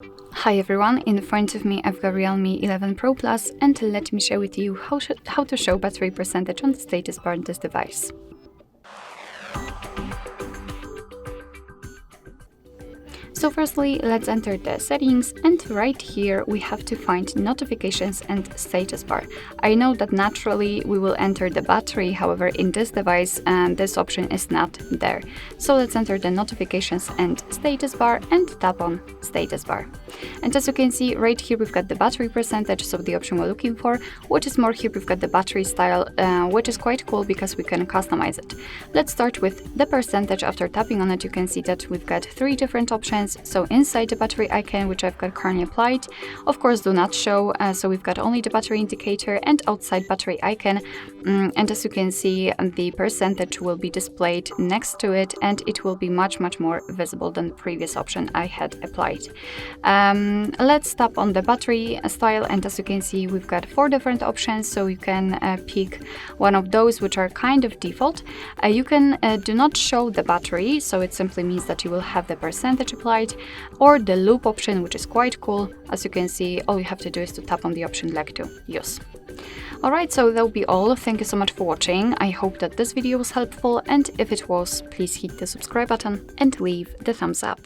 Hi everyone, in front of me I've got Realme 11 Pro Plus, and let me share with you how to show battery percentage on the status bar on this device. So firstly, let's enter the settings, and right here we have to find notifications and status bar. I know that naturally we will enter the battery, however in this device this option is not there. So let's enter the notifications and status bar and tap on status bar. And as you can see right here we've got the battery percentage, so the option we're looking for. What is more, here we've got the battery style, which is quite cool because we can customize it. Let's start with the percentage. After tapping on it you can see that we've got 3 different options. So inside the battery icon, which I've got currently applied, of course do not show, so we've got only the battery indicator, and outside battery icon, and as you can see the percentage will be displayed next to it, and it will be much more visible than the previous option I had applied. Let's tap on the battery style, and as you can see we've got 4 different options, so you can pick one of those which are kind of default. You can do not show the battery, so it simply means that you will have the percentage applied, or the loop option, which is quite cool. As you can see, all you have to do is to tap on the option like to use. Alright, so that'll be all. Thank you so much for watching. I hope that this video was helpful, and if it was, please hit the subscribe button and leave the thumbs up.